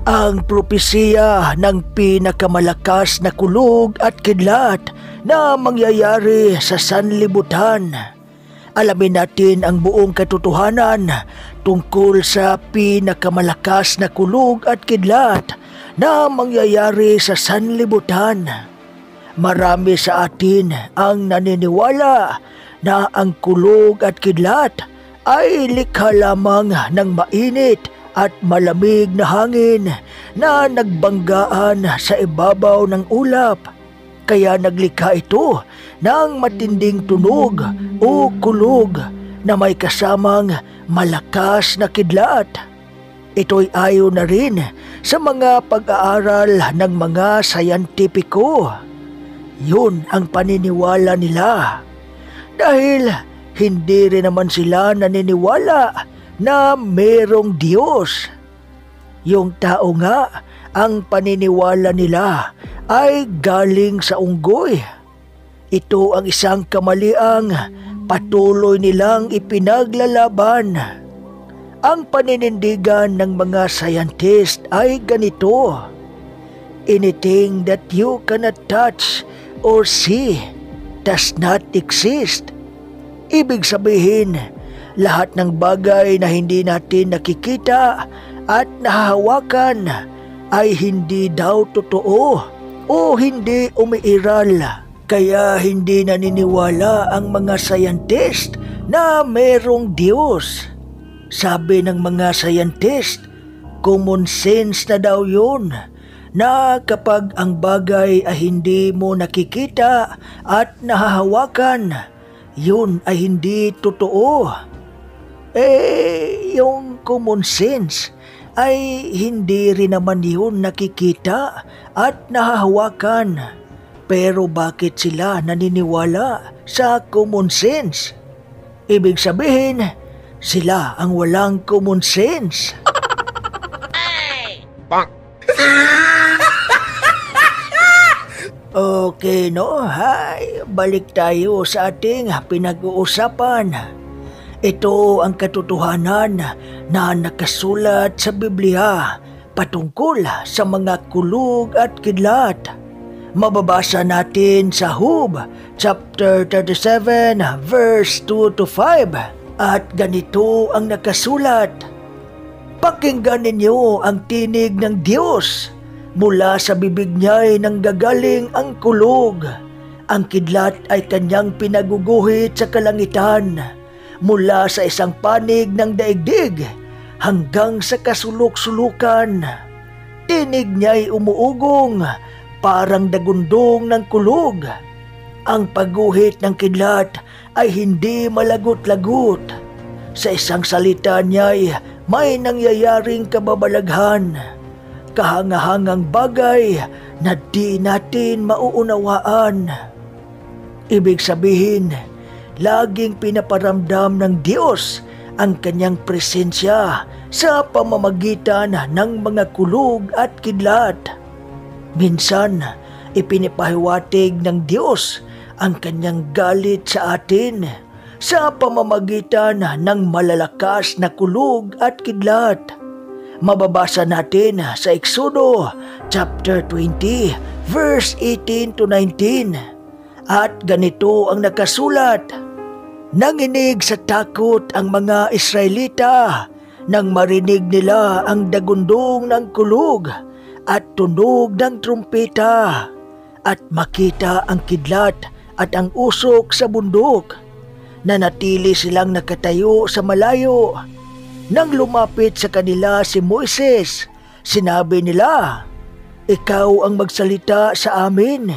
Ang propesiya ng pinakamalakas na kulog at kidlat na mangyayari sa sanlibutan. Alamin natin ang buong katotohanan tungkol sa pinakamalakas na kulog at kidlat na mangyayari sa sanlibutan. Marami sa atin ang naniniwala na ang kulog at kidlat ay likha lamang ng mainit at malamig na hangin na nagbanggaan sa ibabaw ng ulap. Kaya naglikha ito ng matinding tunog o kulog na may kasamang malakas na kidlat. Ito'y ayon na rin sa mga pag-aaral ng mga sayantipiko. Yun ang paniniwala nila. Dahil hindi rin naman sila naniniwala na mayroong Diyos. Yung tao nga, ang paniniwala nila ay galing sa unggoy. Ito ang isang kamaliang patuloy nilang ipinaglalaban. Ang paninindigan ng mga scientist ay ganito: anything that you cannot touch or see does not exist. Ibig sabihin, lahat ng bagay na hindi natin nakikita at nahahawakan ay hindi daw totoo o hindi umiiral. Kaya hindi naniniwala ang mga scientist na mayroong Diyos. Sabi ng mga scientist, common sense na daw yun, na kapag ang bagay ay hindi mo nakikita at nahahawakan, yun ay hindi totoo. Yung common sense ay hindi rin naman yun nakikita at nahahawakan. Pero bakit sila naniniwala sa common sense? Ibig sabihin, sila ang walang common sense. Okay, no? Hay, balik tayo sa ating pinag-uusapan. Ito ang katotohanan na nakasulat sa Biblia patungkol sa mga kulog at kidlat. Mababasa natin sa Hub, chapter 37, verse 2 to 5. At ganito ang nakasulat: pakinggan ninyo ang tinig ng Diyos. Mula sa bibig niya'y nanggagaling ang kulog. Ang kidlat ay kanyang pinaguguhit sa kalangitan, mula sa isang panig ng daigdig hanggang sa kasulok-sulukan. Tinig niya'y umuugong, parang dagundong ng kulog. Ang pagguhit ng kidlat ay hindi malagot-lagot. Sa isang salita niya'y may nangyayaring kababalaghan, kahangahangang bagay na di natin mauunawaan. Ibig sabihin, laging pinaparamdam ng Diyos ang kanyang presensya sa pamamagitan ng mga kulog at kidlat. Minsan, ipinipahiwatig ng Diyos ang kanyang galit sa atin sa pamamagitan ng malalakas na kulog at kidlat. Mababasa natin sa Exodo chapter 20 verse 18 to 19. At ganito ang nakasulat: nanginig sa takot ang mga Israelita nang marinig nila ang dagundong ng kulog at tunog ng trumpeta, at makita ang kidlat at ang usok sa bundok. Nanatili silang nakatayo sa malayo. Nang lumapit sa kanila si Moises, sinabi nila, ikaw ang magsalita sa amin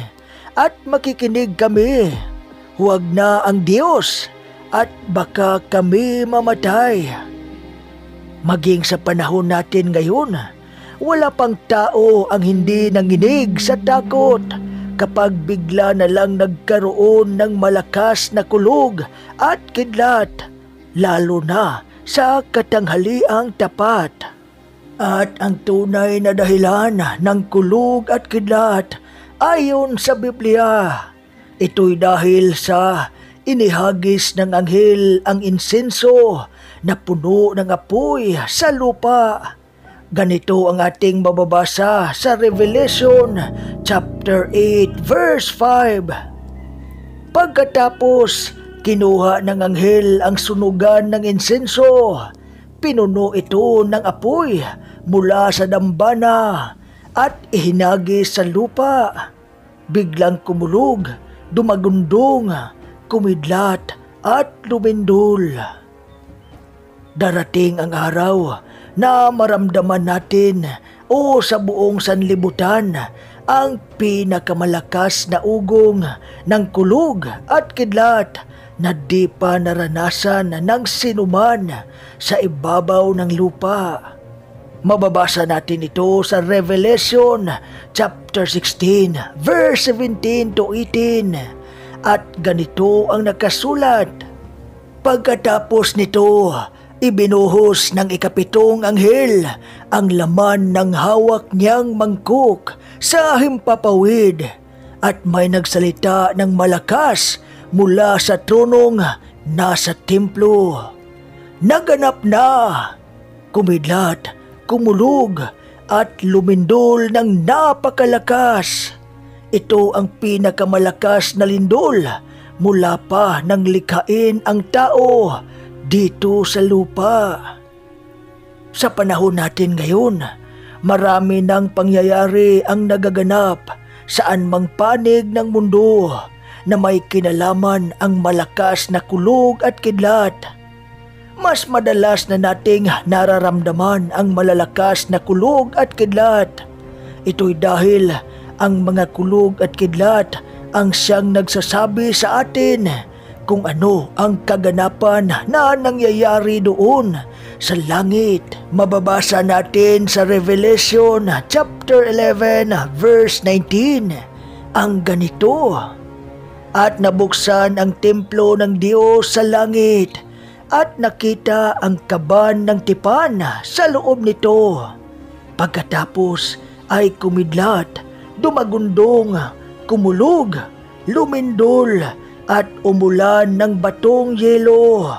at makikinig kami. Huwag na ang Diyos at baka kami mamatay. Maging sa panahon natin ngayon, wala pang tao ang hindi nanginig sa takot kapag bigla na lang nagkaroon ng malakas na kulog at kidlat, lalo na sa katanghaliang tapat. At ang tunay na dahilan ng kulog at kidlat ayon sa Biblia, ito'y dahil sa inihagis ng anghel ang insenso na puno ng apoy sa lupa. Ganito ang ating mababasa sa Revelation chapter 8 verse 5. Pagkatapos, kinuha ng anghel ang sunugan ng insenso. Pinuno ito ng apoy mula sa dambana at ihinagis sa lupa. Biglang kumulog, dumagundong, kumidlat at lumindol. Darating ang araw na maramdaman natin sa buong sanlibutan ang pinakamalakas na ugong ng kulog at kidlat na di pa naranasan ng sinuman sa ibabaw ng lupa. Mababasa natin ito sa Revelation chapter 16 verse 17 to 18 at ganito ang nakasulat. Pagkatapos nito, ibinuhos ng ikapitong anghel ang laman ng hawak niyang mangkok sa himpapawid at may nagsalita ng malakas mula sa tronong nasa templo. Naganap na, kumidlat, kumulog at lumindol ng napakalakas. Ito ang pinakamalakas na lindol mula pa nang likhain ang tao dito sa lupa. Sa panahon natin ngayon, marami ng pangyayari ang nagaganap saan mang panig ng mundo na may kinalaman ang malakas na kulog at kidlat. Mas madalas na nating nararamdaman ang malalakas na kulog at kidlat. Ito'y dahil ang mga kulog at kidlat ang siyang nagsasabi sa atin kung ano ang kaganapan na nangyayari doon sa langit. Mababasa natin sa Revelation chapter 11 verse 19 ang ganito. At nabuksan ang templo ng Diyos sa langit at nakita ang kaban ng tipan sa loob nito. Pagkatapos ay kumidlat, dumagundong, kumulog, lumindol at umulan ng batong yelo.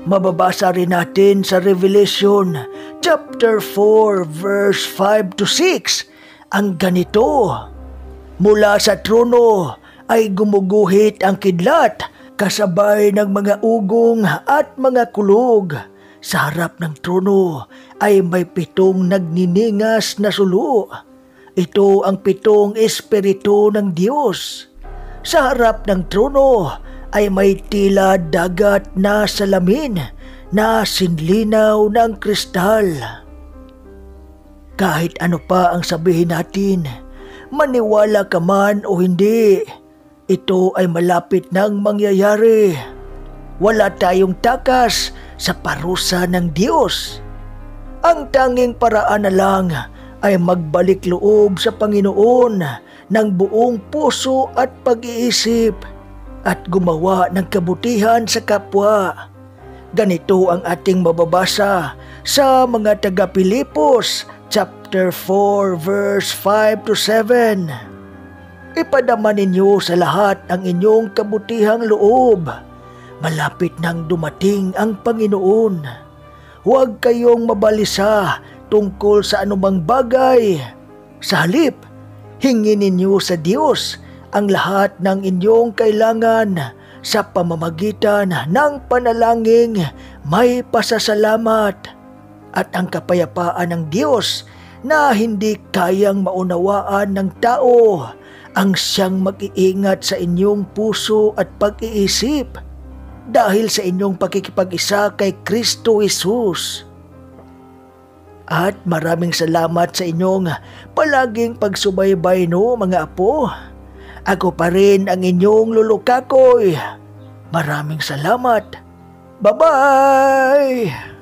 Mababasa rin natin sa Revelation chapter 4 verse 5 to 6 ang ganito. Mula sa trono ay gumuguhit ang kidlat kasabay ng mga ugong at mga kulog. Sa harap ng trono ay may 7 nagniningas na sulo. Ito ang 7 espiritu ng Diyos. Sa harap ng trono ay may tila dagat na salamin na sinlinaw ng kristal. Kahit ano pa ang sabihin natin, maniwala ka man o hindi, ito ay malapit nang mangyayari. Wala tayong takas sa parusa ng Diyos. Ang tanging paraan na lang ay magbalik loob sa Panginoon ng buong puso at pag-iisip at gumawa ng kabutihan sa kapwa. Ganito ang ating mababasa sa mga taga-Pilipos chapter 4 verse 5 to 7. Ipadama ninyo sa lahat ang inyong kabutihang loob. Malapit nang dumating ang Panginoon. Huwag kayong mabalisa tungkol sa anumang bagay. Sa halip, hingin ninyo sa Diyos ang lahat ng inyong kailangan sa pamamagitan ng panalangin may pasasalamat. At ang kapayapaan ng Diyos na hindi kayang maunawaan ng tao ang siyang mag-iingat sa inyong puso at pag-iisip dahil sa inyong pakikipag-isa kay Kristo Jesus. At maraming salamat sa inyong palaging pagsubaybay mga apo. Ako pa rin ang inyong lulukakoy. Maraming salamat. Bye-bye!